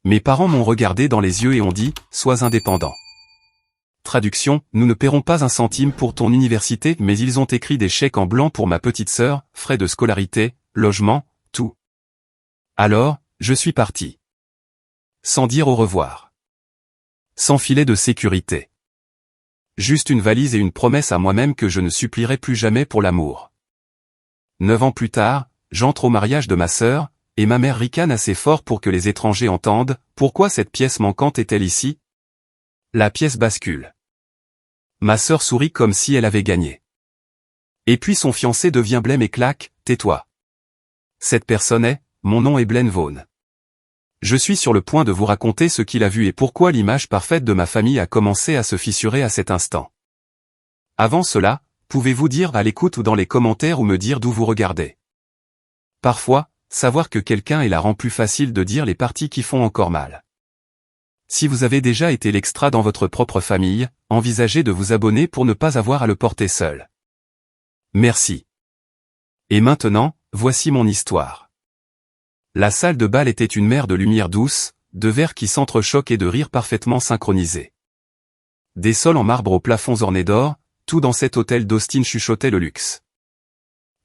Mes parents m'ont regardé dans les yeux et ont dit, sois indépendant. Traduction, nous ne paierons pas un centime pour ton université, mais ils ont écrit des chèques en blanc pour ma petite sœur, frais de scolarité, logement, tout. Alors, je suis parti. Sans dire au revoir. Sans filet de sécurité. Juste une valise et une promesse à moi-même que je ne supplierai plus jamais pour l'amour. 9 ans plus tard, j'entre au mariage de ma sœur, et ma mère ricane assez fort pour que les étrangers entendent, pourquoi cette pièce manquante est-elle ici? La pièce bascule. Ma sœur sourit comme si elle avait gagné. Et puis son fiancé devient blême et claque, tais-toi. Cette personne est, mon nom est Blaine Vaughn. Je suis sur le point de vous raconter ce qu'il a vu et pourquoi l'image parfaite de ma famille a commencé à se fissurer à cet instant. Avant cela, pouvez-vous dire à l'écoute ou dans les commentaires ou me dire d'où vous regardez? Parfois, savoir que quelqu'un est là rend plus facile de dire les parties qui font encore mal. Si vous avez déjà été l'extra dans votre propre famille, envisagez de vous abonner pour ne pas avoir à le porter seul. Merci. Et maintenant, voici mon histoire. La salle de bal était une mer de lumière douce, de verres qui s'entrechoquent et de rires parfaitement synchronisés. Des sols en marbre aux plafonds ornés d'or, tout dans cet hôtel d'Austin chuchotait le luxe.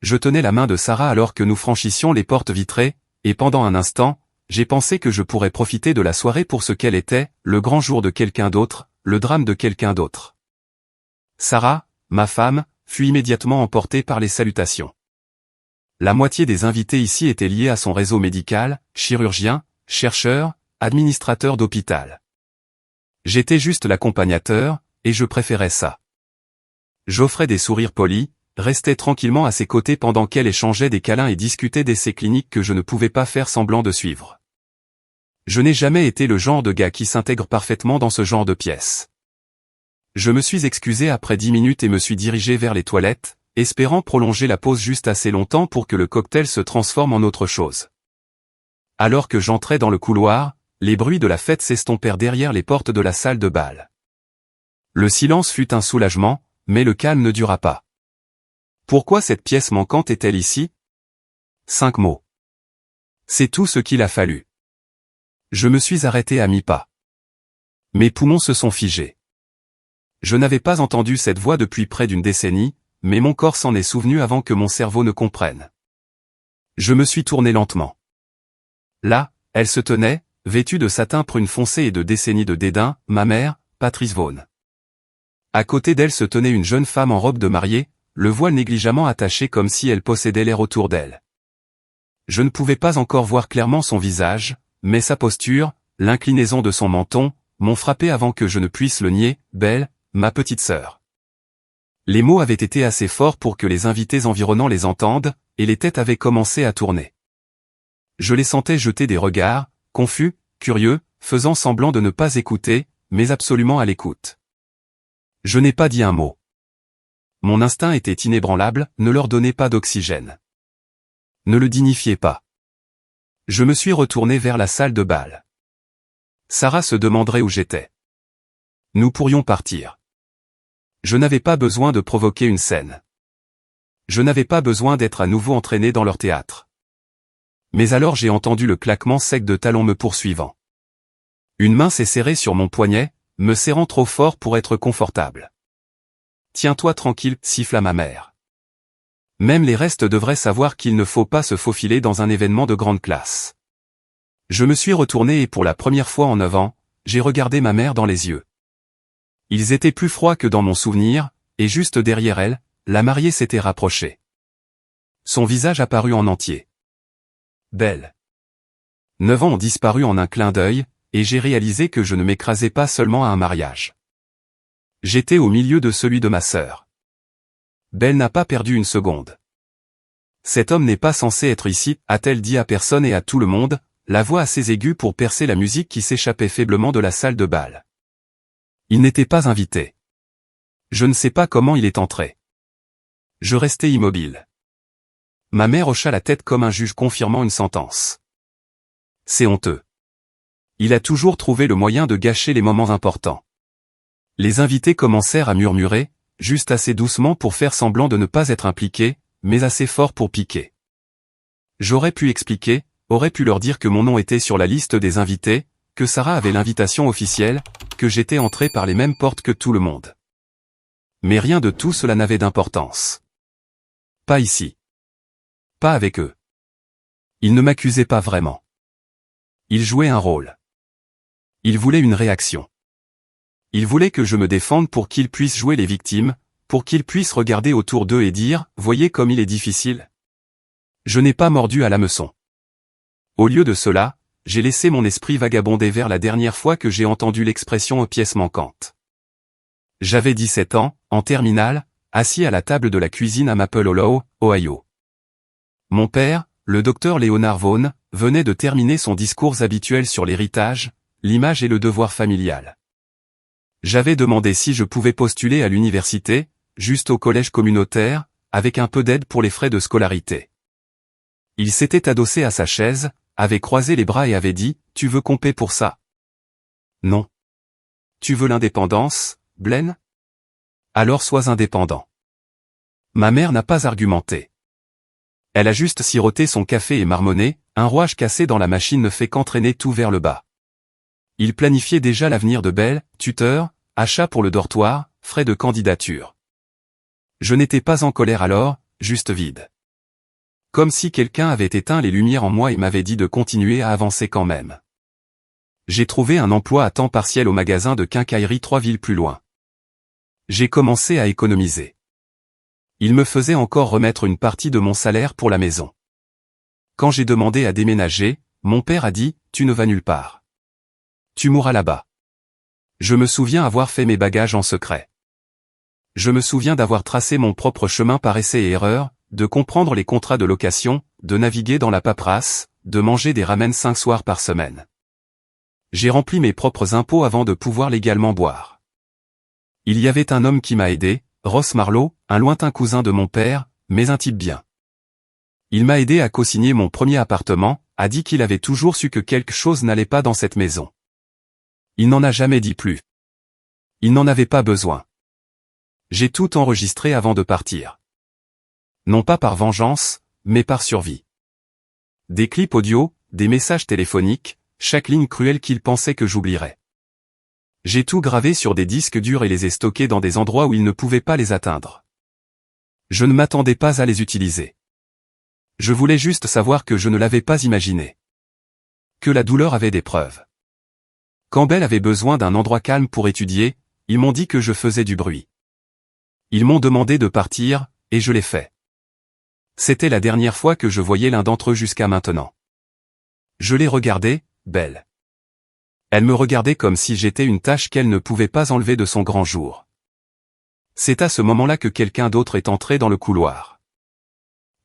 Je tenais la main de Sarah alors que nous franchissions les portes vitrées, et pendant un instant, j'ai pensé que je pourrais profiter de la soirée pour ce qu'elle était, le grand jour de quelqu'un d'autre, le drame de quelqu'un d'autre. Sarah, ma femme, fut immédiatement emportée par les salutations. La moitié des invités ici étaient liés à son réseau médical, chirurgien, chercheur, administrateur d'hôpital. J'étais juste l'accompagnateur, et je préférais ça. J'offrais des sourires polis, restais tranquillement à ses côtés pendant qu'elle échangeait des câlins et discutait d'essais cliniques que je ne pouvais pas faire semblant de suivre. Je n'ai jamais été le genre de gars qui s'intègre parfaitement dans ce genre de pièce. Je me suis excusé après 10 minutes et me suis dirigé vers les toilettes, espérant prolonger la pause juste assez longtemps pour que le cocktail se transforme en autre chose. Alors que j'entrais dans le couloir, les bruits de la fête s'estompèrent derrière les portes de la salle de bal. Le silence fut un soulagement, mais le calme ne dura pas. Pourquoi cette pièce manquante est-elle ici? 5 mots. C'est tout ce qu'il a fallu. Je me suis arrêté à mi-pas. Mes poumons se sont figés. Je n'avais pas entendu cette voix depuis près d'une décennie, mais mon corps s'en est souvenu avant que mon cerveau ne comprenne. Je me suis tourné lentement. Là, elle se tenait, vêtue de satin prune foncé et de décennies de dédain, ma mère, Patrice Vaughn. À côté d'elle se tenait une jeune femme en robe de mariée, le voile négligemment attaché comme si elle possédait l'air autour d'elle. Je ne pouvais pas encore voir clairement son visage, mais sa posture, l'inclinaison de son menton, m'ont frappé avant que je ne puisse le nier, belle, ma petite sœur. Les mots avaient été assez forts pour que les invités environnants les entendent, et les têtes avaient commencé à tourner. Je les sentais jeter des regards, confus, curieux, faisant semblant de ne pas écouter, mais absolument à l'écoute. Je n'ai pas dit un mot. Mon instinct était inébranlable, ne leur donnez pas d'oxygène. Ne le dignifiez pas. Je me suis retourné vers la salle de bal. Sarah se demanderait où j'étais. Nous pourrions partir. Je n'avais pas besoin de provoquer une scène. Je n'avais pas besoin d'être à nouveau entraîné dans leur théâtre. Mais alors j'ai entendu le claquement sec de talons me poursuivant. Une main s'est serrée sur mon poignet, me serrant trop fort pour être confortable. Tiens-toi tranquille, siffla ma mère. Même les restes devraient savoir qu'il ne faut pas se faufiler dans un événement de grande classe. Je me suis retourné et pour la première fois en 9 ans, j'ai regardé ma mère dans les yeux. Ils étaient plus froids que dans mon souvenir, et juste derrière elle, la mariée s'était rapprochée. Son visage apparut en entier. Belle. 9 ans ont disparu en un clin d'œil, et j'ai réalisé que je ne m'écrasais pas seulement à un mariage. J'étais au milieu de celui de ma sœur. Belle n'a pas perdu une seconde. Cet homme n'est pas censé être ici, a-t-elle dit à personne et à tout le monde, la voix assez aiguë pour percer la musique qui s'échappait faiblement de la salle de bal. Il n'était pas invité. Je ne sais pas comment il est entré. Je restais immobile. Ma mère hocha la tête comme un juge confirmant une sentence. C'est honteux. Il a toujours trouvé le moyen de gâcher les moments importants. Les invités commencèrent à murmurer, juste assez doucement pour faire semblant de ne pas être impliqués, mais assez fort pour piquer. J'aurais pu expliquer, aurais pu leur dire que mon nom était sur la liste des invités, que Sarah avait l'invitation officielle, que j'étais entré par les mêmes portes que tout le monde. Mais rien de tout cela n'avait d'importance. Pas ici. Pas avec eux. Ils ne m'accusaient pas vraiment. Ils jouaient un rôle. Ils voulaient une réaction. Ils voulaient que je me défende pour qu'ils puissent jouer les victimes, pour qu'ils puissent regarder autour d'eux et dire « Voyez comme il est difficile ». Je n'ai pas mordu à l'hameçon. Au lieu de cela, j'ai laissé mon esprit vagabonder vers la dernière fois que j'ai entendu l'expression « pièce manquante ». J'avais 17 ans, en terminale, assis à la table de la cuisine à Maple Hollow, Ohio. Mon père, le docteur Leonard Vaughn, venait de terminer son discours habituel sur l'héritage, l'image et le devoir familial. J'avais demandé si je pouvais postuler à l'université, juste au collège communautaire, avec un peu d'aide pour les frais de scolarité. Il s'était adossé à sa chaise, avait croisé les bras et avait dit « Tu veux compter pour ça ?»« Non. »« Tu veux l'indépendance, Blaine ? Alors sois indépendant. » Ma mère n'a pas argumenté. Elle a juste siroté son café et marmonné, un rouage cassé dans la machine ne fait qu'entraîner tout vers le bas. Il planifiait déjà l'avenir de Belle, tuteur, achat pour le dortoir, frais de candidature. Je n'étais pas en colère alors, juste vide. Comme si quelqu'un avait éteint les lumières en moi et m'avait dit de continuer à avancer quand même. J'ai trouvé un emploi à temps partiel au magasin de quincaillerie 3 villes plus loin. J'ai commencé à économiser. Il me faisait encore remettre une partie de mon salaire pour la maison. Quand j'ai demandé à déménager, mon père a dit « Tu ne vas nulle part. Tu mourras là-bas. » Je me souviens avoir fait mes bagages en secret. Je me souviens d'avoir tracé mon propre chemin par essai et erreur, de comprendre les contrats de location, de naviguer dans la paperasse, de manger des ramen 5 soirs par semaine. J'ai rempli mes propres impôts avant de pouvoir légalement boire. Il y avait un homme qui m'a aidé, Ross Marlowe, un lointain cousin de mon père, mais un type bien. Il m'a aidé à co-signer mon premier appartement, a dit qu'il avait toujours su que quelque chose n'allait pas dans cette maison. Il n'en a jamais dit plus. Il n'en avait pas besoin. J'ai tout enregistré avant de partir. Non pas par vengeance, mais par survie. Des clips audio, des messages téléphoniques, chaque ligne cruelle qu'il pensait que j'oublierais. J'ai tout gravé sur des disques durs et les ai stockés dans des endroits où ils ne pouvaient pas les atteindre. Je ne m'attendais pas à les utiliser. Je voulais juste savoir que je ne l'avais pas imaginé. Que la douleur avait des preuves. Quand Belle avait besoin d'un endroit calme pour étudier, ils m'ont dit que je faisais du bruit. Ils m'ont demandé de partir, et je l'ai fait. C'était la dernière fois que je voyais l'un d'entre eux jusqu'à maintenant. Je les regardais, Belle. Elle me regardait comme si j'étais une tache qu'elle ne pouvait pas enlever de son grand jour. C'est à ce moment-là que quelqu'un d'autre est entré dans le couloir.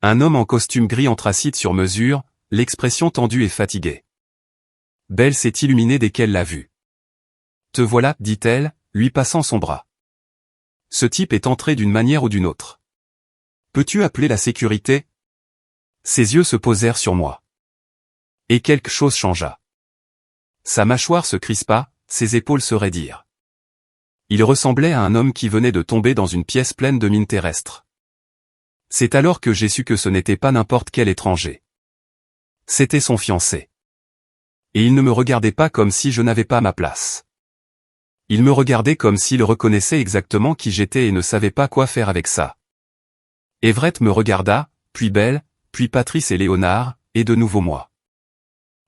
Un homme en costume gris anthracite sur mesure, l'expression tendue et fatiguée. Belle s'est illuminée dès qu'elle l'a vu. « Te voilà, dit-elle, lui passant son bras. Ce type est entré d'une manière ou d'une autre. Peux-tu appeler la sécurité ?» Ses yeux se posèrent sur moi. Et quelque chose changea. Sa mâchoire se crispa, ses épaules se raidirent. Il ressemblait à un homme qui venait de tomber dans une pièce pleine de mines terrestres. C'est alors que j'ai su que ce n'était pas n'importe quel étranger. C'était son fiancé. Et il ne me regardait pas comme si je n'avais pas ma place. Il me regardait comme s'il reconnaissait exactement qui j'étais et ne savait pas quoi faire avec ça. Everett me regarda, puis Belle, puis Patrice et Léonard, et de nouveau moi.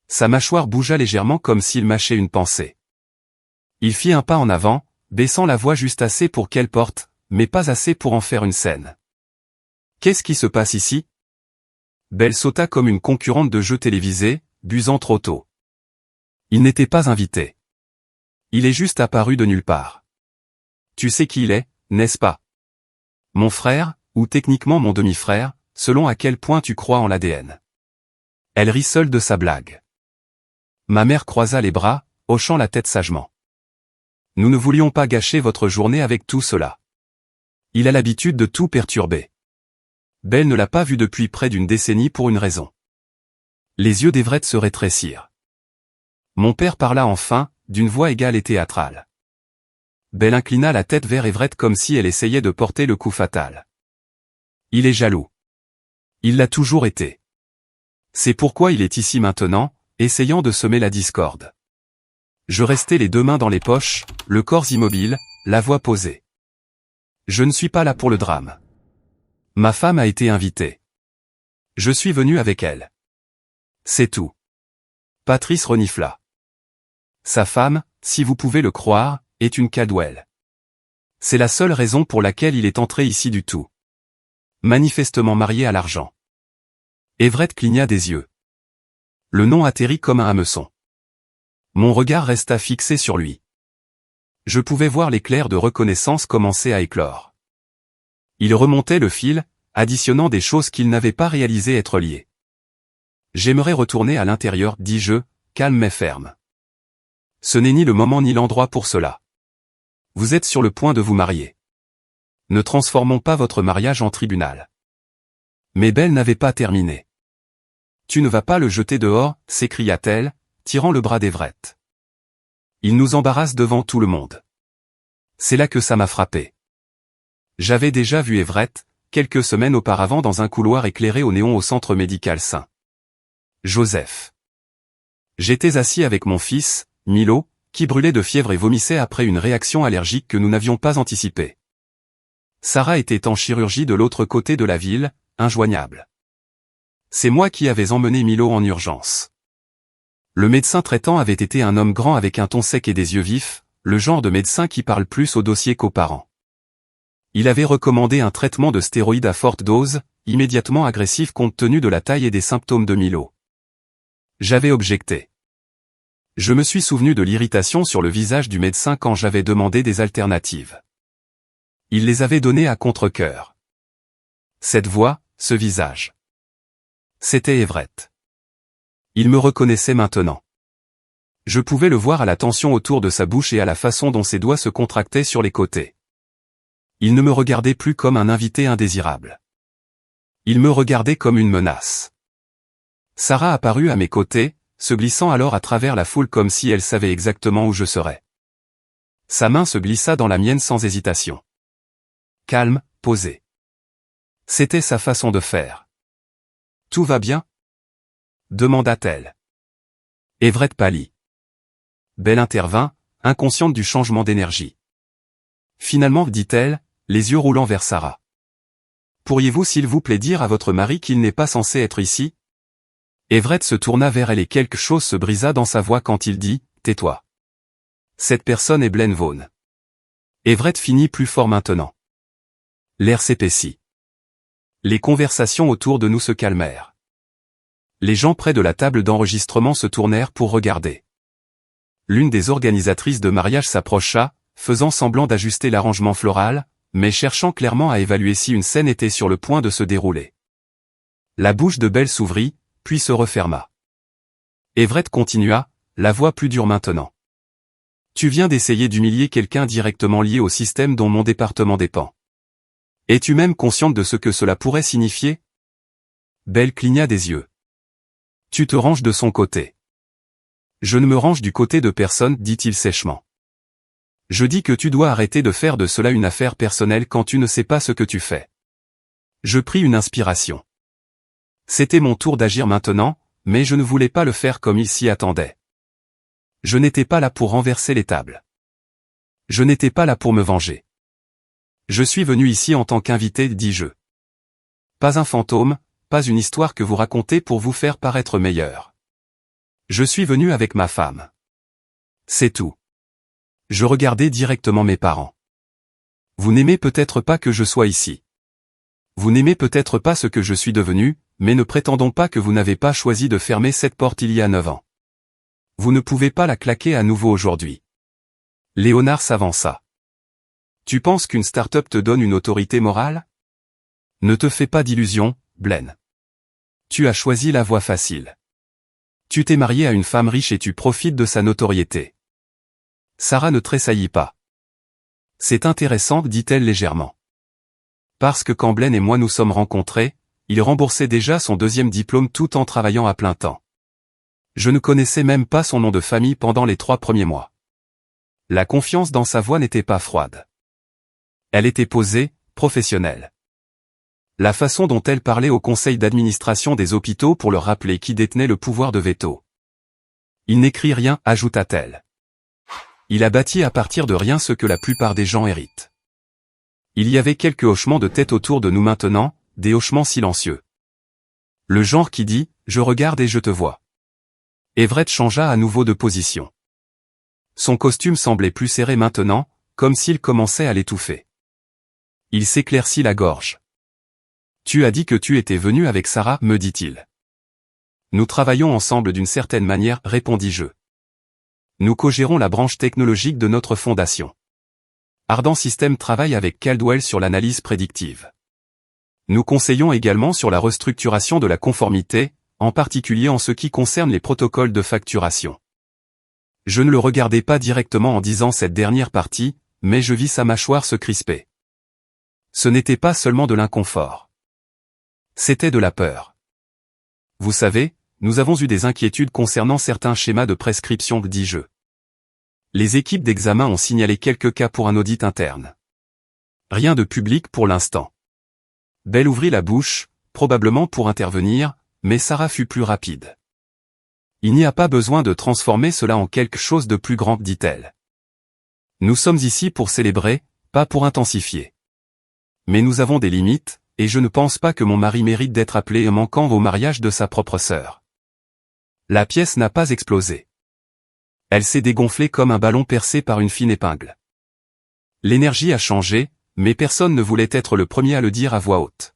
Sa mâchoire bougea légèrement comme s'il mâchait une pensée. Il fit un pas en avant, baissant la voix juste assez pour qu'elle porte, mais pas assez pour en faire une scène. « Qu'est-ce qui se passe ici ?» Belle sauta comme une concurrente de jeux télévisés, buvant trop tôt. Il n'était pas invité. Il est juste apparu de nulle part. Tu sais qui il est, n'est-ce pas? Mon frère, ou techniquement mon demi-frère, selon à quel point tu crois en l'ADN. Elle rit seule de sa blague. Ma mère croisa les bras, hochant la tête sagement. Nous ne voulions pas gâcher votre journée avec tout cela. Il a l'habitude de tout perturber. Belle ne l'a pas vu depuis près d'une décennie pour une raison. Les yeux d'Everett se rétrécirent. Mon père parla enfin, d'une voix égale et théâtrale. Belle inclina la tête vers Everett comme si elle essayait de porter le coup fatal. Il est jaloux. Il l'a toujours été. C'est pourquoi il est ici maintenant, essayant de semer la discorde. Je restais les deux mains dans les poches, le corps immobile, la voix posée. Je ne suis pas là pour le drame. Ma femme a été invitée. Je suis venu avec elle. C'est tout. Patrice renifla. Sa femme, si vous pouvez le croire, est une Caldwell. C'est la seule raison pour laquelle il est entré ici du tout. Manifestement marié à l'argent. Everett cligna des yeux. Le nom atterrit comme un hameçon. Mon regard resta fixé sur lui. Je pouvais voir l'éclair de reconnaissance commencer à éclore. Il remontait le fil, additionnant des choses qu'il n'avait pas réalisé être liées. J'aimerais retourner à l'intérieur, dis-je, calme mais ferme. Ce n'est ni le moment ni l'endroit pour cela. Vous êtes sur le point de vous marier. Ne transformons pas votre mariage en tribunal. Mais Belle n'avait pas terminé. Tu ne vas pas le jeter dehors, s'écria-t-elle, tirant le bras d'Everett. Il nous embarrasse devant tout le monde. C'est là que ça m'a frappé. J'avais déjà vu Everett, quelques semaines auparavant dans un couloir éclairé au néon au centre médical St. Joseph. J'étais assis avec mon fils, Milo, qui brûlait de fièvre et vomissait après une réaction allergique que nous n'avions pas anticipée. Sarah était en chirurgie de l'autre côté de la ville, injoignable. C'est moi qui avais emmené Milo en urgence. Le médecin traitant avait été un homme grand avec un ton sec et des yeux vifs, le genre de médecin qui parle plus au dossier qu'aux parents. Il avait recommandé un traitement de stéroïdes à forte dose, immédiatement agressif compte tenu de la taille et des symptômes de Milo. J'avais objecté. Je me suis souvenu de l'irritation sur le visage du médecin quand j'avais demandé des alternatives. Il les avait données à contre-cœur. Cette voix, ce visage. C'était Everett. Il me reconnaissait maintenant. Je pouvais le voir à la tension autour de sa bouche et à la façon dont ses doigts se contractaient sur les côtés. Il ne me regardait plus comme un invité indésirable. Il me regardait comme une menace. Sarah apparut à mes côtés, se glissant alors à travers la foule comme si elle savait exactement où je serais. Sa main se glissa dans la mienne sans hésitation. Calme, posée. C'était sa façon de faire. « Tout va bien ?» demanda-t-elle. Everett pâlit. Belle intervint, inconsciente du changement d'énergie. Finalement, dit-elle, les yeux roulant vers Sarah. Pourriez-vous s'il vous plaît dire à votre mari qu'il n'est pas censé être ici? Everett se tourna vers elle et quelque chose se brisa dans sa voix quand il dit, « Tais-toi. » Cette personne est Blaine Vaughn. Everett finit plus fort maintenant. L'air s'épaissit. Les conversations autour de nous se calmèrent. Les gens près de la table d'enregistrement se tournèrent pour regarder. L'une des organisatrices de mariage s'approcha, faisant semblant d'ajuster l'arrangement floral, mais cherchant clairement à évaluer si une scène était sur le point de se dérouler. La bouche de Belle s'ouvrit, puis se referma. Everett continua, la voix plus dure maintenant. Tu viens d'essayer d'humilier quelqu'un directement lié au système dont mon département dépend. Es-tu même consciente de ce que cela pourrait signifier? Belle cligna des yeux. Tu te ranges de son côté. Je ne me range du côté de personne, dit-il sèchement. Je dis que tu dois arrêter de faire de cela une affaire personnelle quand tu ne sais pas ce que tu fais. Je pris une inspiration. C'était mon tour d'agir maintenant, mais je ne voulais pas le faire comme il s'y attendait. Je n'étais pas là pour renverser les tables. Je n'étais pas là pour me venger. Je suis venu ici en tant qu'invité, dis-je. Pas un fantôme, pas une histoire que vous racontez pour vous faire paraître meilleur. Je suis venu avec ma femme. C'est tout. Je regardais directement mes parents. Vous n'aimez peut-être pas que je sois ici. Vous n'aimez peut-être pas ce que je suis devenu, mais ne prétendons pas que vous n'avez pas choisi de fermer cette porte il y a 9 ans. Vous ne pouvez pas la claquer à nouveau aujourd'hui. Léonard s'avança. Tu penses qu'une start-up te donne une autorité morale? Ne te fais pas d'illusions, Blaine. Tu as choisi la voie facile. Tu t'es marié à une femme riche et tu profites de sa notoriété. Sarah ne tressaillit pas. C'est intéressant, dit-elle légèrement. Parce que quand Blaine et moi nous sommes rencontrés, il remboursait déjà son 2e diplôme tout en travaillant à plein temps. Je ne connaissais même pas son nom de famille pendant les 3 premiers mois. La confiance dans sa voix n'était pas froide. Elle était posée, professionnelle. La façon dont elle parlait au conseil d'administration des hôpitaux pour leur rappeler qui détenait le pouvoir de veto. Il n'écrit rien, ajouta-t-elle. Il a bâti à partir de rien ce que la plupart des gens héritent. Il y avait quelques hochements de tête autour de nous maintenant, des hochements silencieux. Le genre qui dit « je regarde et je te vois ». Everett changea à nouveau de position. Son costume semblait plus serré maintenant, comme s'il commençait à l'étouffer. Il s'éclaircit la gorge. « Tu as dit que tu étais venu avec Sarah, me dit-il. »« Nous travaillons ensemble d'une certaine manière, répondis-je. Nous co-gérons la branche technologique de notre fondation. Ardent System travaille avec Caldwell sur l'analyse prédictive. Nous conseillons également sur la restructuration de la conformité, en particulier en ce qui concerne les protocoles de facturation. » Je ne le regardais pas directement en disant cette dernière partie, mais je vis sa mâchoire se crisper. Ce n'était pas seulement de l'inconfort. C'était de la peur. Vous savez, nous avons eu des inquiétudes concernant certains schémas de prescription, dis-je. Les équipes d'examen ont signalé quelques cas pour un audit interne. Rien de public pour l'instant. Belle ouvrit la bouche, probablement pour intervenir, mais Sarah fut plus rapide. Il n'y a pas besoin de transformer cela en quelque chose de plus grand, dit-elle. Nous sommes ici pour célébrer, pas pour intensifier. Mais nous avons des limites, et je ne pense pas que mon mari mérite d'être appelé manquant au mariage de sa propre sœur. La pièce n'a pas explosé. Elle s'est dégonflée comme un ballon percé par une fine épingle. L'énergie a changé, mais personne ne voulait être le premier à le dire à voix haute.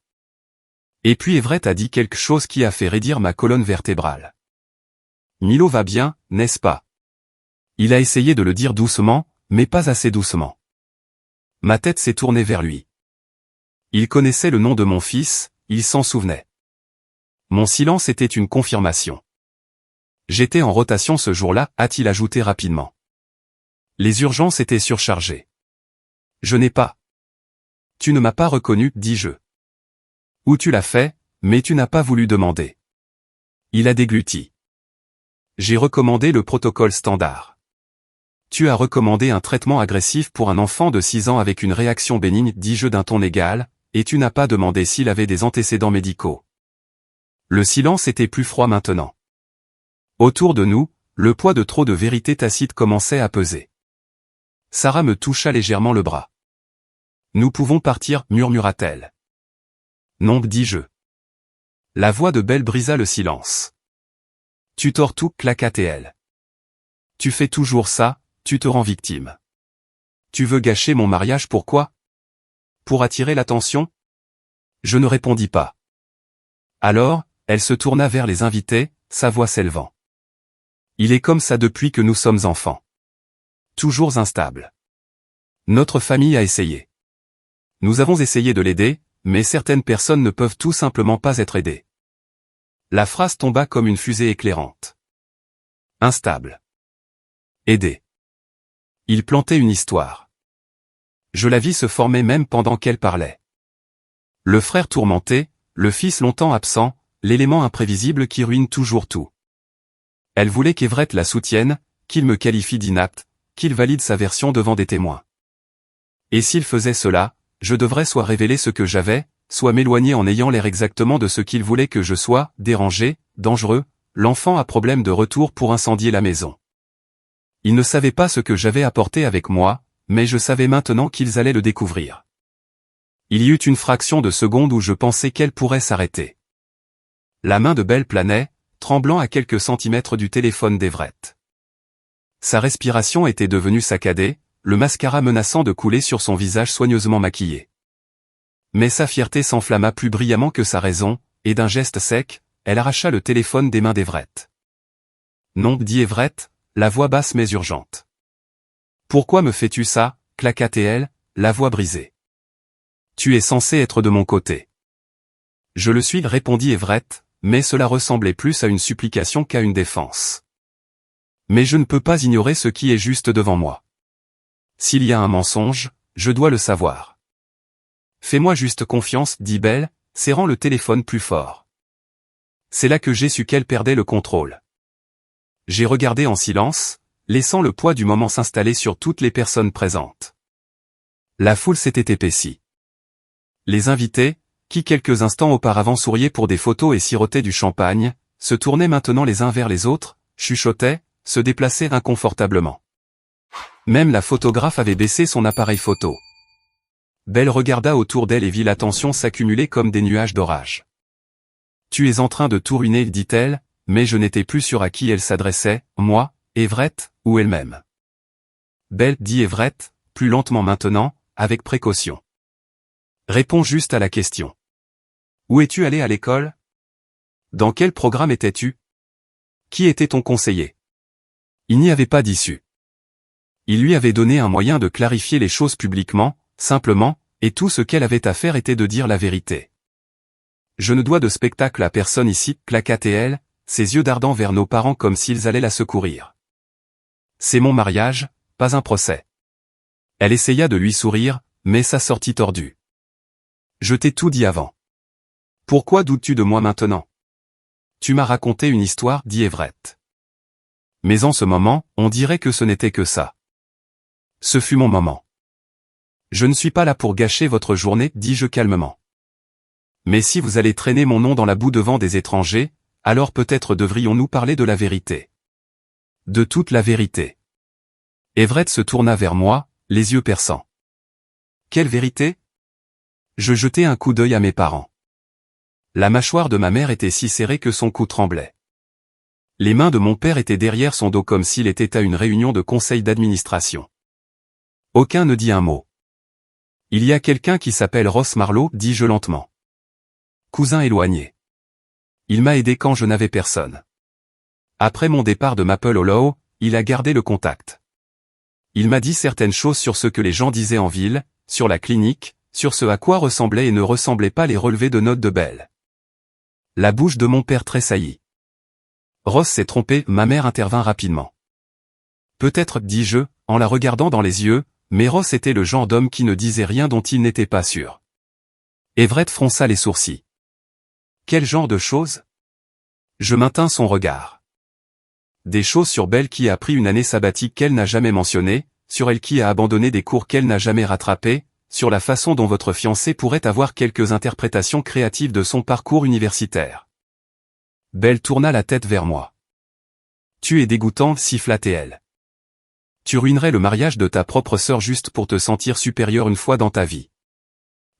Et puis Everett a dit quelque chose qui a fait raidir ma colonne vertébrale. Milo va bien, n'est-ce pas? Il a essayé de le dire doucement, mais pas assez doucement. Ma tête s'est tournée vers lui. Il connaissait le nom de mon fils, il s'en souvenait. Mon silence était une confirmation. J'étais en rotation ce jour-là, a-t-il ajouté rapidement. Les urgences étaient surchargées. Je n'ai pas. Tu ne m'as pas reconnu, dis-je. Ou tu l'as fait, mais tu n'as pas voulu demander. Il a dégluti. J'ai recommandé le protocole standard. Tu as recommandé un traitement agressif pour un enfant de 6 ans avec une réaction bénigne, dis-je d'un ton égal, et tu n'as pas demandé s'il avait des antécédents médicaux. Le silence était plus froid maintenant. Autour de nous, le poids de trop de vérité tacite commençait à peser. Sarah me toucha légèrement le bras. Nous pouvons partir, murmura-t-elle. Non, dis-je. La voix de Belle brisa le silence. Tu tords tout, claqua-t-elle. Tu fais toujours ça, tu te rends victime. Tu veux gâcher mon mariage, pourquoi? Pour attirer l'attention? Je ne répondis pas. Alors, elle se tourna vers les invités, sa voix s'élevant. Il est comme ça depuis que nous sommes enfants. Toujours instable. Notre famille a essayé. Nous avons essayé de l'aider, mais certaines personnes ne peuvent tout simplement pas être aidées. La phrase tomba comme une fusée éclairante. Instable. Aider. Il plantait une histoire. Je la vis se former même pendant qu'elle parlait. Le frère tourmenté, le fils longtemps absent, l'élément imprévisible qui ruine toujours tout. Elle voulait qu'Everett la soutienne, qu'il me qualifie d'inapte, qu'il valide sa version devant des témoins. Et s'il faisait cela, je devrais soit révéler ce que j'avais, soit m'éloigner en ayant l'air exactement de ce qu'il voulait que je sois, dérangé, dangereux, l'enfant à problème de retour pour incendier la maison. Ils ne savaient pas ce que j'avais apporté avec moi, mais je savais maintenant qu'ils allaient le découvrir. Il y eut une fraction de seconde où je pensais qu'elle pourrait s'arrêter. La main de Belle planait, tremblant à quelques centimètres du téléphone d'Everett. Sa respiration était devenue saccadée, le mascara menaçant de couler sur son visage soigneusement maquillé. Mais sa fierté s'enflamma plus brillamment que sa raison, et d'un geste sec, elle arracha le téléphone des mains d'Everett. Non, dit Everett, la voix basse mais urgente. Pourquoi me fais-tu ça, claqua-t-elle, la voix brisée. Tu es censé être de mon côté. Je le suis, répondit Everett, mais cela ressemblait plus à une supplication qu'à une défense. Mais je ne peux pas ignorer ce qui est juste devant moi. S'il y a un mensonge, je dois le savoir. Fais-moi juste confiance, dit Belle, serrant le téléphone plus fort. C'est là que j'ai su qu'elle perdait le contrôle. J'ai regardé en silence, laissant le poids du moment s'installer sur toutes les personnes présentes. La foule s'était épaissie. Les invités, qui quelques instants auparavant souriaient pour des photos et sirotaient du champagne, se tournaient maintenant les uns vers les autres, chuchotaient, se déplaçaient inconfortablement. Même la photographe avait baissé son appareil photo. Belle regarda autour d'elle et vit l'attention s'accumuler comme des nuages d'orage. « Tu es en train de tout ruiner, dit-elle, mais je n'étais plus sûre à qui elle s'adressait, moi, Everett, ou elle-même. Belle, dit Everett, plus lentement maintenant, avec précaution. Réponds juste à la question. Où es-tu allé à l'école? Dans quel programme étais-tu? Qui était ton conseiller? Il n'y avait pas d'issue. Il lui avait donné un moyen de clarifier les choses publiquement, simplement, et tout ce qu'elle avait à faire était de dire la vérité. Je ne dois de spectacle à personne ici, claqua-t-elle, ses yeux dardant vers nos parents comme s'ils allaient la secourir. C'est mon mariage, pas un procès. Elle essaya de lui sourire, mais ça sortit tordue. Je t'ai tout dit avant. Pourquoi doutes-tu de moi maintenant? Tu m'as raconté une histoire, dit Everett. Mais en ce moment, on dirait que ce n'était que ça. Ce fut mon moment. Je ne suis pas là pour gâcher votre journée, dis-je calmement. Mais si vous allez traîner mon nom dans la boue devant des étrangers, alors peut-être devrions-nous parler de la vérité. De toute la vérité. Everett se tourna vers moi, les yeux perçants. Quelle vérité? Je jetai un coup d'œil à mes parents. La mâchoire de ma mère était si serrée que son cou tremblait. Les mains de mon père étaient derrière son dos comme s'il était à une réunion de conseil d'administration. Aucun ne dit un mot. Il y a quelqu'un qui s'appelle Ross Marlowe, dis-je lentement. Cousin éloigné. Il m'a aidé quand je n'avais personne. Après mon départ de Maple Hollow, il a gardé le contact. Il m'a dit certaines choses sur ce que les gens disaient en ville, sur la clinique, sur ce à quoi ressemblaient et ne ressemblaient pas les relevés de notes de Belle. La bouche de mon père tressaillit. Ross s'est trompé, ma mère intervint rapidement. Peut-être, dis-je, en la regardant dans les yeux, mais Ross était le genre d'homme qui ne disait rien dont il n'était pas sûr. Everett fronça les sourcils. Quel genre de choses? Je maintins son regard. Des choses sur Belle qui a pris une année sabbatique qu'elle n'a jamais mentionnée, sur elle qui a abandonné des cours qu'elle n'a jamais rattrapés, sur la façon dont votre fiancé pourrait avoir quelques interprétations créatives de son parcours universitaire. Belle tourna la tête vers moi. Tu es dégoûtant, siffla-t-elle. Tu ruinerais le mariage de ta propre sœur juste pour te sentir supérieur une fois dans ta vie.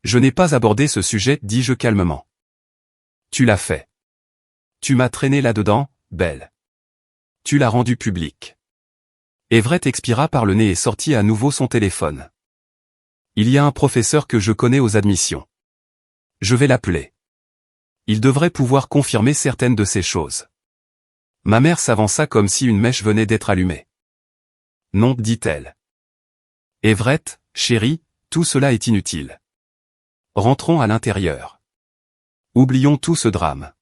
Je n'ai pas abordé ce sujet, dis-je calmement. Tu l'as fait. Tu m'as traîné là-dedans, Belle. Tu l'as rendu public. Everett expira par le nez et sortit à nouveau son téléphone. Il y a un professeur que je connais aux admissions. Je vais l'appeler. Il devrait pouvoir confirmer certaines de ces choses. Ma mère s'avança comme si une mèche venait d'être allumée. Non, dit-elle. Everett, chérie, tout cela est inutile. Rentrons à l'intérieur. Oublions tout ce drame.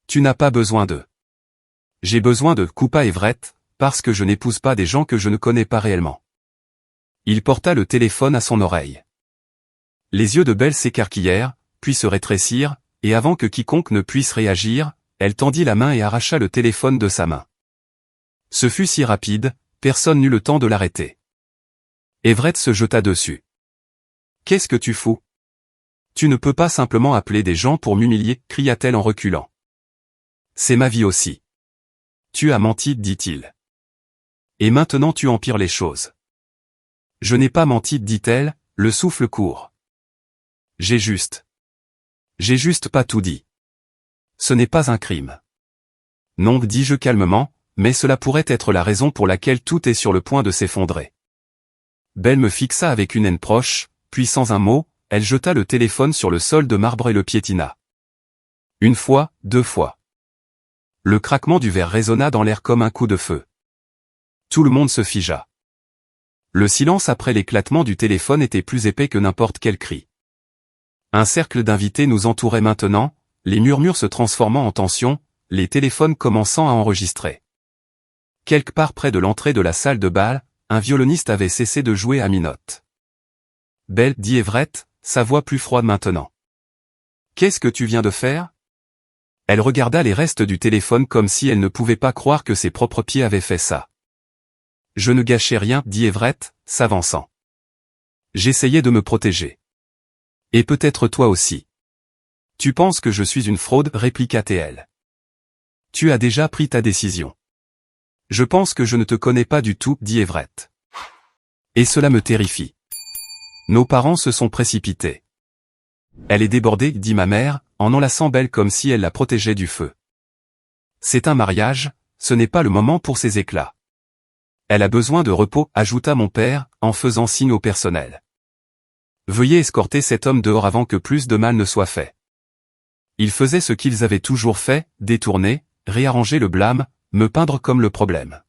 Tu n'as pas besoin d'eux. J'ai besoin de, coupa Everett, parce que je n'épouse pas des gens que je ne connais pas réellement. Il porta le téléphone à son oreille. Les yeux de Belle s'écarquillèrent, puis se rétrécirent, et avant que quiconque ne puisse réagir, elle tendit la main et arracha le téléphone de sa main. Ce fut si rapide, personne n'eut le temps de l'arrêter. Everett se jeta dessus. Qu'est-ce que tu fous? Tu ne peux pas simplement appeler des gens pour m'humilier, cria-t-elle en reculant. C'est ma vie aussi. Tu as menti, dit-il. Et maintenant tu empires les choses. Je n'ai pas menti, dit-elle, le souffle court. J'ai juste pas tout dit. Ce n'est pas un crime. Non, dis-je calmement, mais cela pourrait être la raison pour laquelle tout est sur le point de s'effondrer. Belle me fixa avec une haine proche, puis sans un mot, elle jeta le téléphone sur le sol de marbre et le piétina. Une fois, deux fois. Le craquement du verre résonna dans l'air comme un coup de feu. Tout le monde se figea. Le silence après l'éclatement du téléphone était plus épais que n'importe quel cri. Un cercle d'invités nous entourait maintenant, les murmures se transformant en tension, les téléphones commençant à enregistrer. Quelque part près de l'entrée de la salle de bal, un violoniste avait cessé de jouer à mi-note. Belle, dit Everett, sa voix plus froide maintenant. Qu'est-ce que tu viens de faire? Elle regarda les restes du téléphone comme si elle ne pouvait pas croire que ses propres pieds avaient fait ça. Je ne gâchais rien, dit Everett, s'avançant. J'essayais de me protéger. Et peut-être toi aussi. Tu penses que je suis une fraude, répliqua-t-elle. Tu as déjà pris ta décision. Je pense que je ne te connais pas du tout, dit Everett. Et cela me terrifie. Nos parents se sont précipités. Elle est débordée, dit ma mère, en enlaçant Belle comme si elle la protégeait du feu. C'est un mariage, ce n'est pas le moment pour ces éclats. Elle a besoin de repos, ajouta mon père, en faisant signe au personnel. Veuillez escorter cet homme dehors avant que plus de mal ne soit fait. Ils faisaient ce qu'ils avaient toujours fait, détourner, réarranger le blâme, me peindre comme le problème.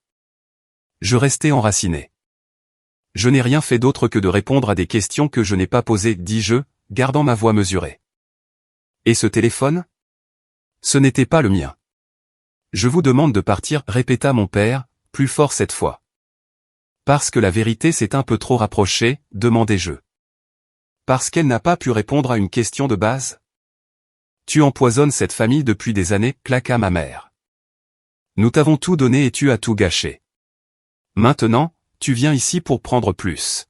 Je restais enraciné. Je n'ai rien fait d'autre que de répondre à des questions que je n'ai pas posées, dis-je, gardant ma voix mesurée. Et ce téléphone? Ce n'était pas le mien. Je vous demande de partir, répéta mon père, plus fort cette fois. Parce que la vérité s'est un peu trop rapprochée, demandai-je. Parce qu'elle n'a pas pu répondre à une question de base? Tu empoisonnes cette famille depuis des années, claqua ma mère. Nous t'avons tout donné et tu as tout gâché. Maintenant, tu viens ici pour prendre plus.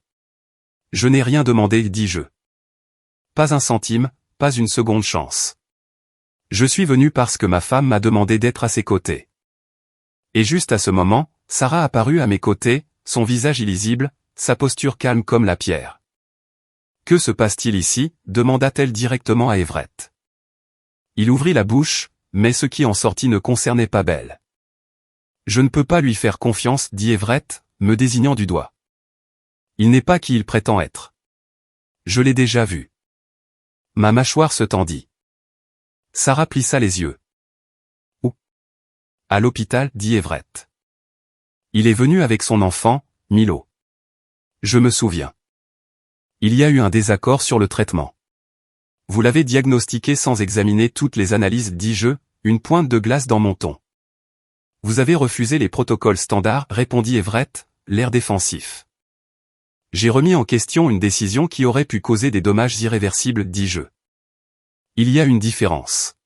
Je n'ai rien demandé, dis-je. Pas un centime, pas une seconde chance. Je suis venu parce que ma femme m'a demandé d'être à ses côtés. Et juste à ce moment, Sarah apparut à mes côtés, son visage illisible, sa posture calme comme la pierre. Que se passe-t-il ici? Demanda-t-elle directement à Everett. Il ouvrit la bouche, mais ce qui en sortit ne concernait pas Belle. Je ne peux pas lui faire confiance, dit Everett, me désignant du doigt. Il n'est pas qui il prétend être. Je l'ai déjà vu. Ma mâchoire se tendit. Sarah plissa les yeux. Où? À l'hôpital, dit Everett. Il est venu avec son enfant, Milo. Je me souviens. Il y a eu un désaccord sur le traitement. Vous l'avez diagnostiqué sans examiner toutes les analyses, dis-je, une pointe de glace dans mon ton. Vous avez refusé les protocoles standards, répondit Everett, l'air défensif. J'ai remis en question une décision qui aurait pu causer des dommages irréversibles, dis-je. Il y a une différence.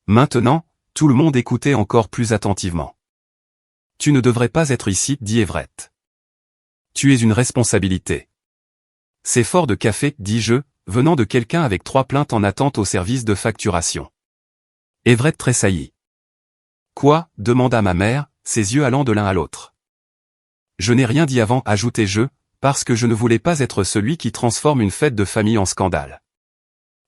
Maintenant, tout le monde écoutait encore plus attentivement. Tu ne devrais pas être ici, dit Everett. Tu es une responsabilité. C'est fort de café, dis-je, venant de quelqu'un avec 3 plaintes en attente au service de facturation. Everett tressaillit. Quoi? Demanda ma mère, ses yeux allant de l'un à l'autre. Je n'ai rien dit avant, ajoutai-je, parce que je ne voulais pas être celui qui transforme une fête de famille en scandale.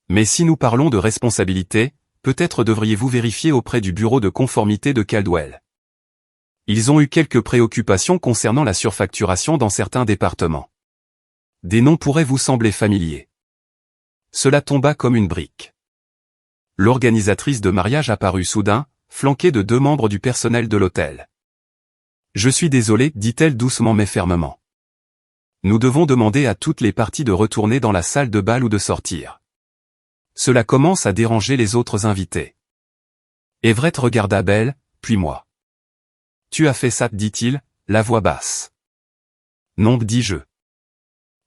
Mais si nous parlons de responsabilité, peut-être devriez-vous vérifier auprès du bureau de conformité de Caldwell. Ils ont eu quelques préoccupations concernant la surfacturation dans certains départements. Des noms pourraient vous sembler familiers. Cela tomba comme une brique. L'organisatrice de mariage apparut soudain, flanquée de 2 membres du personnel de l'hôtel. Je suis désolée, dit-elle doucement mais fermement. Nous devons demander à toutes les parties de retourner dans la salle de bal ou de sortir. Cela commence à déranger les autres invités. Everett regarda Belle, puis moi. Tu as fait ça, dit-il, la voix basse. Non, dis-je.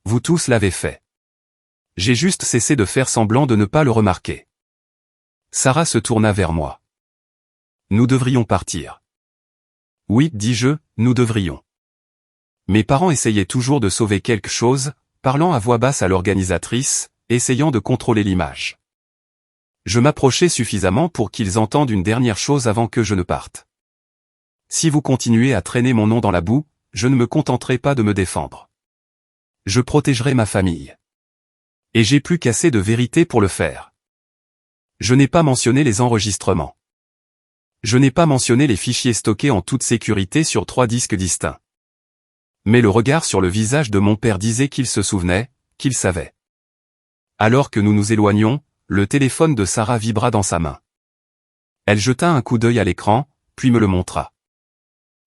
Vous tous l'avez fait. J'ai juste cessé de faire semblant de ne pas le remarquer. Sarah se tourna vers moi. Nous devrions partir. Oui, dis-je, nous devrions. Mes parents essayaient toujours de sauver quelque chose, parlant à voix basse à l'organisatrice, essayant de contrôler l'image. Je m'approchai suffisamment pour qu'ils entendent une dernière chose avant que je ne parte. Si vous continuez à traîner mon nom dans la boue, je ne me contenterai pas de me défendre. Je protégerai ma famille. Et j'ai plus qu'assez de vérité pour le faire. Je n'ai pas mentionné les enregistrements. Je n'ai pas mentionné les fichiers stockés en toute sécurité sur 3 disques distincts. Mais le regard sur le visage de mon père disait qu'il se souvenait, qu'il savait. Alors que nous nous éloignions, le téléphone de Sarah vibra dans sa main. Elle jeta un coup d'œil à l'écran, puis me le montra.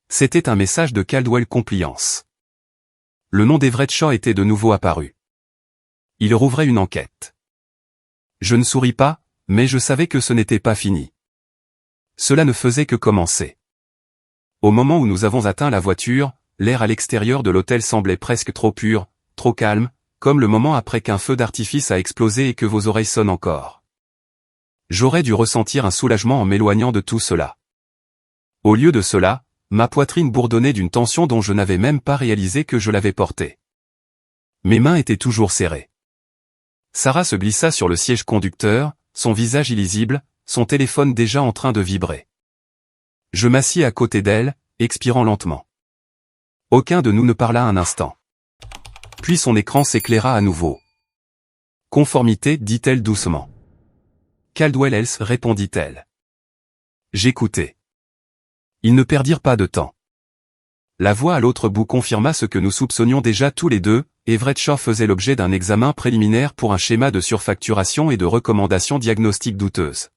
C'était un message de Caldwell Compliance. Le nom d'Everett Shaw était de nouveau apparu. Il rouvrait une enquête. Je ne souris pas, mais je savais que ce n'était pas fini. Cela ne faisait que commencer. Au moment où nous avons atteint la voiture, l'air à l'extérieur de l'hôtel semblait presque trop pur, trop calme, comme le moment après qu'un feu d'artifice a explosé et que vos oreilles sonnent encore. J'aurais dû ressentir un soulagement en m'éloignant de tout cela. Au lieu de cela, ma poitrine bourdonnait d'une tension dont je n'avais même pas réalisé que je l'avais portée. Mes mains étaient toujours serrées. Sarah se glissa sur le siège conducteur, son visage illisible, son téléphone déjà en train de vibrer. Je m'assis à côté d'elle, expirant lentement. Aucun de nous ne parla un instant. Puis son écran s'éclaira à nouveau. Conformité, dit-elle doucement. Caldwell Else, répondit-elle. J'écoutais. Ils ne perdirent pas de temps. La voix à l'autre bout confirma ce que nous soupçonnions déjà tous les deux, Everett Shaw faisait l'objet d'un examen préliminaire pour un schéma de surfacturation et de recommandations diagnostiques douteuses.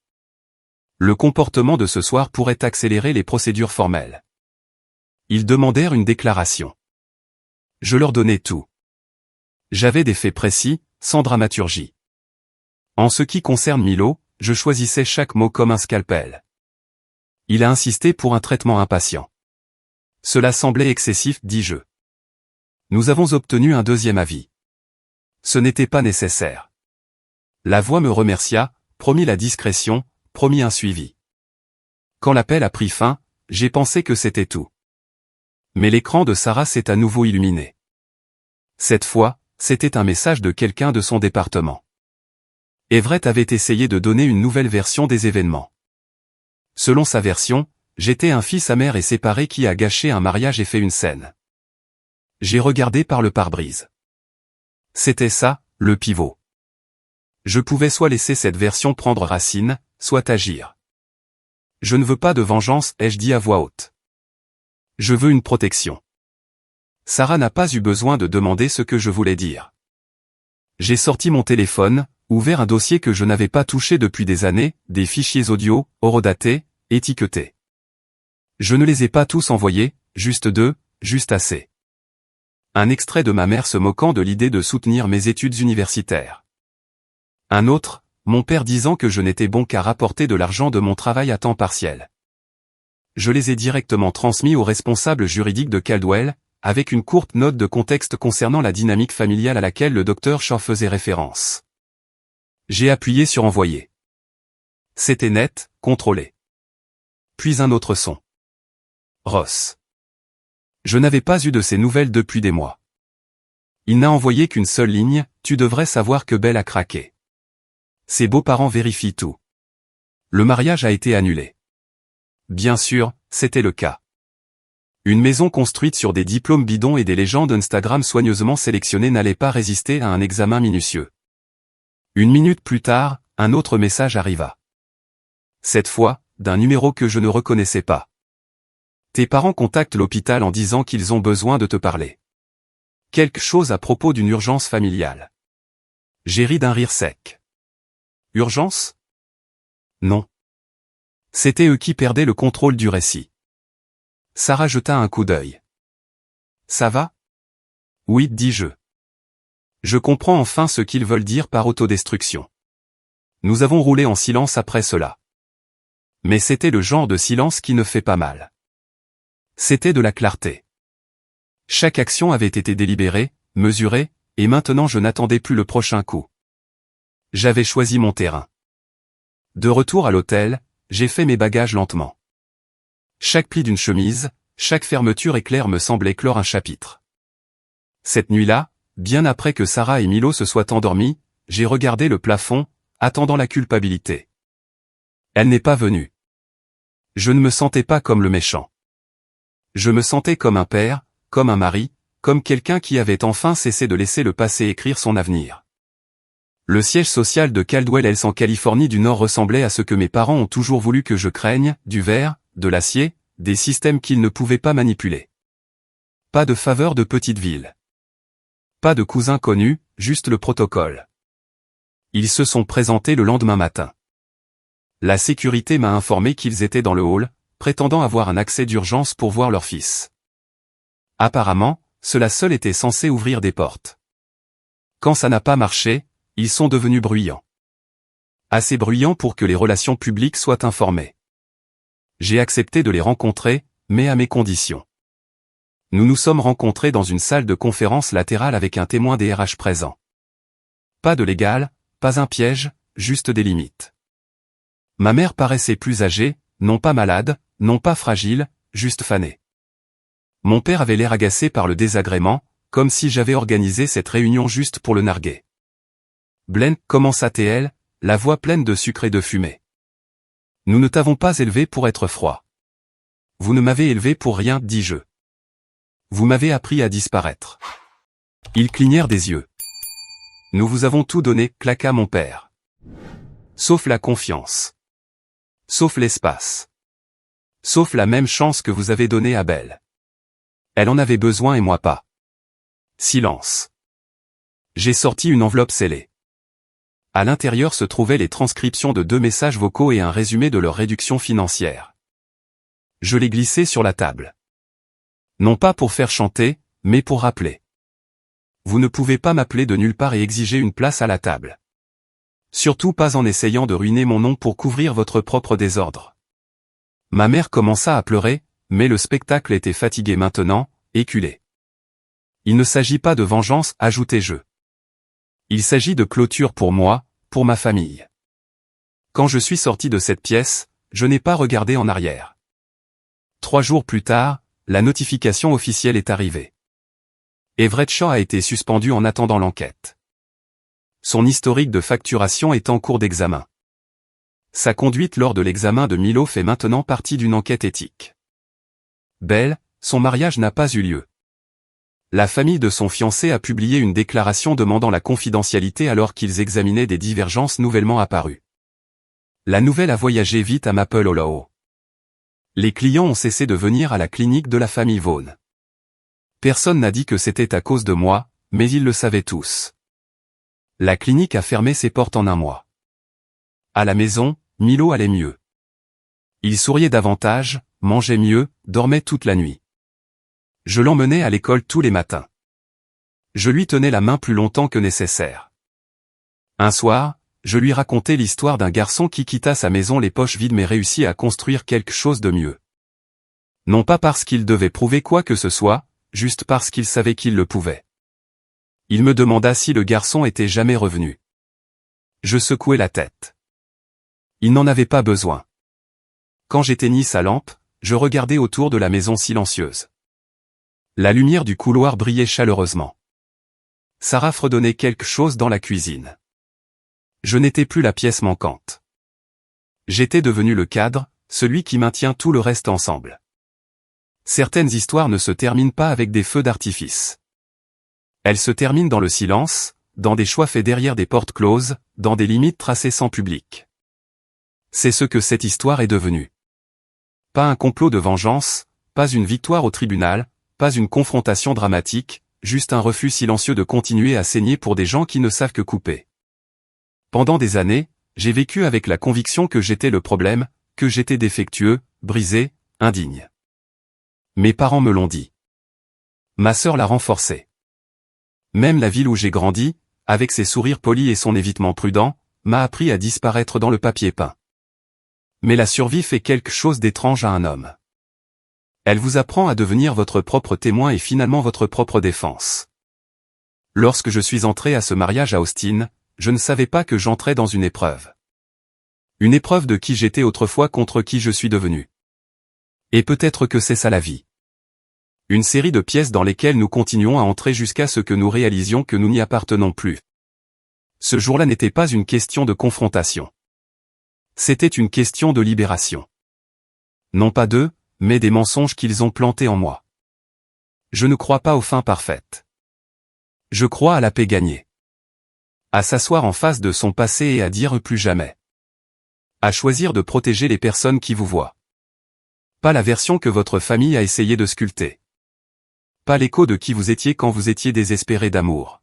Le comportement de ce soir pourrait accélérer les procédures formelles. Ils demandèrent une déclaration. Je leur donnai tout. J'avais des faits précis, sans dramaturgie. En ce qui concerne Milo, je choisissais chaque mot comme un scalpel. Il a insisté pour un traitement impatient. Cela semblait excessif, dis-je. Nous avons obtenu un deuxième avis. Ce n'était pas nécessaire. La voix me remercia, promit la discrétion, promit un suivi. Quand l'appel a pris fin, j'ai pensé que c'était tout. Mais l'écran de Sarah s'est à nouveau illuminé. Cette fois, c'était un message de quelqu'un de son département. Everett avait essayé de donner une nouvelle version des événements. Selon sa version, j'étais un fils amer et séparé qui a gâché un mariage et fait une scène. J'ai regardé par le pare-brise. C'était ça, le pivot. Je pouvais soit laisser cette version prendre racine, soit agir. Je ne veux pas de vengeance, ai-je dit à voix haute. Je veux une protection. Sarah n'a pas eu besoin de demander ce que je voulais dire. J'ai sorti mon téléphone, ouvert un dossier que je n'avais pas touché depuis des années, des fichiers audio, horodatés, étiquetés. Je ne les ai pas tous envoyés, juste deux, juste assez. Un extrait de ma mère se moquant de l'idée de soutenir mes études universitaires. Un autre, mon père disant que je n'étais bon qu'à rapporter de l'argent de mon travail à temps partiel. Je les ai directement transmis au responsable juridique de Caldwell, avec une courte note de contexte concernant la dynamique familiale à laquelle le docteur Shaw faisait référence. J'ai appuyé sur envoyer. C'était net, contrôlé. Puis un autre son. Ross. Je n'avais pas eu de ses nouvelles depuis des mois. Il n'a envoyé qu'une seule ligne, tu devrais savoir que Belle a craqué. Ses beaux-parents vérifient tout. Le mariage a été annulé. Bien sûr, c'était le cas. Une maison construite sur des diplômes bidons et des légendes Instagram soigneusement sélectionnées n'allait pas résister à un examen minutieux. Une minute plus tard, un autre message arriva. Cette fois, d'un numéro que je ne reconnaissais pas. Tes parents contactent l'hôpital en disant qu'ils ont besoin de te parler. Quelque chose à propos d'une urgence familiale. J'ai ri d'un rire sec. Urgence? Non. C'était eux qui perdaient le contrôle du récit. Sarah jeta un coup d'œil. Ça va? Oui, dis-je. Je comprends enfin ce qu'ils veulent dire par autodestruction. Nous avons roulé en silence après cela. Mais c'était le genre de silence qui ne fait pas mal. C'était de la clarté. Chaque action avait été délibérée, mesurée, et maintenant je n'attendais plus le prochain coup. J'avais choisi mon terrain. De retour à l'hôtel, j'ai fait mes bagages lentement. Chaque pli d'une chemise, chaque fermeture éclair me semblait clore un chapitre. Cette nuit-là, bien après que Sarah et Milo se soient endormis, j'ai regardé le plafond, attendant la culpabilité. Elle n'est pas venue. Je ne me sentais pas comme le méchant. Je me sentais comme un père, comme un mari, comme quelqu'un qui avait enfin cessé de laisser le passé écrire son avenir. Le siège social de Caldwell Else en Californie du Nord ressemblait à ce que mes parents ont toujours voulu que je craigne, du verre, de l'acier, des systèmes qu'ils ne pouvaient pas manipuler. Pas de faveur de petite ville. Pas de cousins connus, juste le protocole. Ils se sont présentés le lendemain matin. La sécurité m'a informé qu'ils étaient dans le hall, prétendant avoir un accès d'urgence pour voir leur fils. Apparemment, cela seul était censé ouvrir des portes. Quand ça n'a pas marché, ils sont devenus bruyants. Assez bruyants pour que les relations publiques soient informées. J'ai accepté de les rencontrer, mais à mes conditions. Nous nous sommes rencontrés dans une salle de conférence latérale avec un témoin des RH présent. Pas de légal, pas un piège, juste des limites. Ma mère paraissait plus âgée, non pas malade, non pas fragile, juste fanée. Mon père avait l'air agacé par le désagrément, comme si j'avais organisé cette réunion juste pour le narguer. Blaine, commença-t-elle, la voix pleine de sucre et de fumée. Nous ne t'avons pas élevé pour être froid. Vous ne m'avez élevé pour rien, dis-je. Vous m'avez appris à disparaître. Ils clignèrent des yeux. Nous vous avons tout donné, claqua mon père. Sauf la confiance. Sauf l'espace. Sauf la même chance que vous avez donnée à Belle. Elle en avait besoin et moi pas. Silence. J'ai sorti une enveloppe scellée. À l'intérieur se trouvaient les transcriptions de 2 messages vocaux et un résumé de leur réduction financière. Je les glissai sur la table. Non pas pour faire chanter, mais pour rappeler. Vous ne pouvez pas m'appeler de nulle part et exiger une place à la table. Surtout pas en essayant de ruiner mon nom pour couvrir votre propre désordre. Ma mère commença à pleurer, mais le spectacle était fatigué maintenant, éculé. Il ne s'agit pas de vengeance, ajoutai-je. Il s'agit de clôture pour moi, pour ma famille. Quand je suis sorti de cette pièce, je n'ai pas regardé en arrière. 3 jours plus tard, la notification officielle est arrivée. Everett Shaw a été suspendu en attendant l'enquête. Son historique de facturation est en cours d'examen. Sa conduite lors de l'examen de Milo fait maintenant partie d'une enquête éthique. Belle, son mariage n'a pas eu lieu. La famille de son fiancé a publié une déclaration demandant la confidentialité alors qu'ils examinaient des divergences nouvellement apparues. La nouvelle a voyagé vite à Maple Hollow. Les clients ont cessé de venir à la clinique de la famille Vaughn. Personne n'a dit que c'était à cause de moi, mais ils le savaient tous. La clinique a fermé ses portes en 1 mois. À la maison, Milo allait mieux. Il souriait davantage, mangeait mieux, dormait toute la nuit. Je l'emmenais à l'école tous les matins. Je lui tenais la main plus longtemps que nécessaire. Un soir, je lui racontais l'histoire d'un garçon qui quitta sa maison les poches vides mais réussit à construire quelque chose de mieux. Non pas parce qu'il devait prouver quoi que ce soit, juste parce qu'il savait qu'il le pouvait. Il me demanda si le garçon était jamais revenu. Je secouai la tête. Il n'en avait pas besoin. Quand j'éteignis sa lampe, je regardais autour de la maison silencieuse. La lumière du couloir brillait chaleureusement. Sarah fredonnait quelque chose dans la cuisine. Je n'étais plus la pièce manquante. J'étais devenu le cadre, celui qui maintient tout le reste ensemble. Certaines histoires ne se terminent pas avec des feux d'artifice. Elles se terminent dans le silence, dans des choix faits derrière des portes closes, dans des limites tracées sans public. C'est ce que cette histoire est devenue. Pas un complot de vengeance, pas une victoire au tribunal, pas une confrontation dramatique, juste un refus silencieux de continuer à saigner pour des gens qui ne savent que couper. Pendant des années, j'ai vécu avec la conviction que j'étais le problème, que j'étais défectueux, brisé, indigne. Mes parents me l'ont dit. Ma sœur l'a renforcé. Même la ville où j'ai grandi, avec ses sourires polis et son évitement prudent, m'a appris à disparaître dans le papier peint. Mais la survie fait quelque chose d'étrange à un homme. Elle vous apprend à devenir votre propre témoin et finalement votre propre défense. Lorsque je suis entré à ce mariage à Austin, je ne savais pas que j'entrais dans une épreuve. Une épreuve de qui j'étais autrefois contre qui je suis devenu. Et peut-être que c'est ça la vie. Une série de pièces dans lesquelles nous continuons à entrer jusqu'à ce que nous réalisions que nous n'y appartenons plus. Ce jour-là n'était pas une question de confrontation. C'était une question de libération. Non pas d'eux, mais des mensonges qu'ils ont plantés en moi. Je ne crois pas aux fins parfaites. Je crois à la paix gagnée. À s'asseoir en face de son passé et à dire plus jamais. À choisir de protéger les personnes qui vous voient. Pas la version que votre famille a essayé de sculpter. Pas l'écho de qui vous étiez quand vous étiez désespéré d'amour.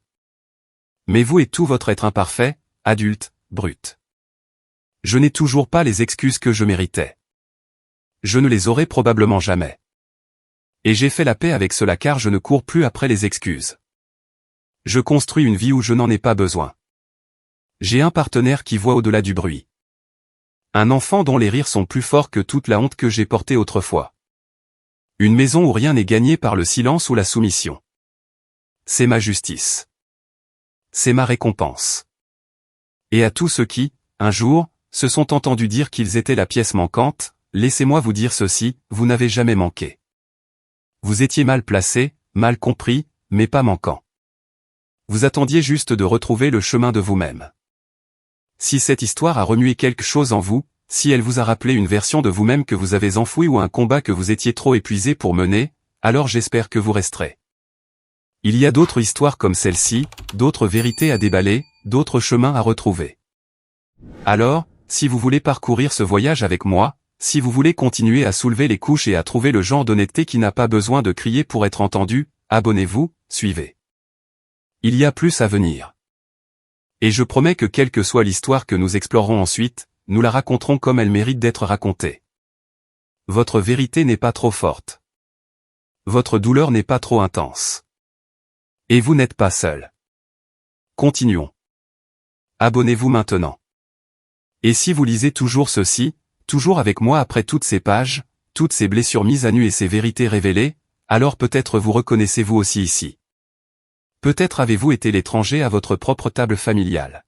Mais vous et tout votre être imparfait, adulte, brut. Je n'ai toujours pas les excuses que je méritais. Je ne les aurai probablement jamais. Et j'ai fait la paix avec cela car je ne cours plus après les excuses. Je construis une vie où je n'en ai pas besoin. J'ai un partenaire qui voit au-delà du bruit. Un enfant dont les rires sont plus forts que toute la honte que j'ai portée autrefois. Une maison où rien n'est gagné par le silence ou la soumission. C'est ma justice. C'est ma récompense. Et à tous ceux qui, un jour, se sont entendus dire qu'ils étaient la pièce manquante, laissez-moi vous dire ceci, vous n'avez jamais manqué. Vous étiez mal placé, mal compris, mais pas manquant. Vous attendiez juste de retrouver le chemin de vous-même. Si cette histoire a remué quelque chose en vous, si elle vous a rappelé une version de vous-même que vous avez enfouie ou un combat que vous étiez trop épuisé pour mener, alors j'espère que vous resterez. Il y a d'autres histoires comme celle-ci, d'autres vérités à déballer, d'autres chemins à retrouver. Alors, si vous voulez parcourir ce voyage avec moi, si vous voulez continuer à soulever les couches et à trouver le genre d'honnêteté qui n'a pas besoin de crier pour être entendu, abonnez-vous, suivez. Il y a plus à venir. Et je promets que quelle que soit l'histoire que nous explorerons ensuite, nous la raconterons comme elle mérite d'être racontée. Votre vérité n'est pas trop forte. Votre douleur n'est pas trop intense. Et vous n'êtes pas seul. Continuons. Abonnez-vous maintenant. Et si vous lisez toujours ceci, toujours avec moi après toutes ces pages, toutes ces blessures mises à nu et ces vérités révélées, alors peut-être vous reconnaissez-vous aussi ici. Peut-être avez-vous été l'étranger à votre propre table familiale.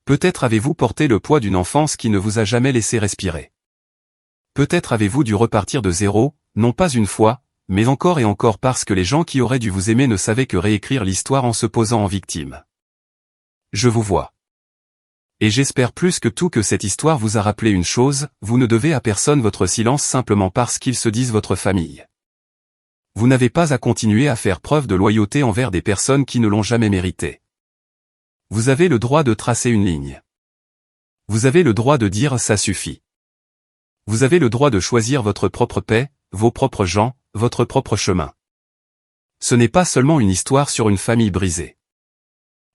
Peut-être avez-vous porté le poids d'une enfance qui ne vous a jamais laissé respirer. Peut-être avez-vous dû repartir de zéro, non pas une fois, mais encore et encore parce que les gens qui auraient dû vous aimer ne savaient que réécrire l'histoire en se posant en victime. Je vous vois. Et j'espère plus que tout que cette histoire vous a rappelé une chose, vous ne devez à personne votre silence simplement parce qu'ils se disent votre famille. Vous n'avez pas à continuer à faire preuve de loyauté envers des personnes qui ne l'ont jamais mérité. Vous avez le droit de tracer une ligne. Vous avez le droit de dire ça suffit. Vous avez le droit de choisir votre propre paix, vos propres gens, votre propre chemin. Ce n'est pas seulement une histoire sur une famille brisée.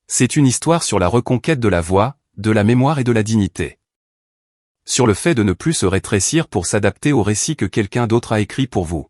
C'est une histoire sur la reconquête de la voix, de la mémoire et de la dignité. Sur le fait de ne plus se rétrécir pour s'adapter au récit que quelqu'un d'autre a écrit pour vous.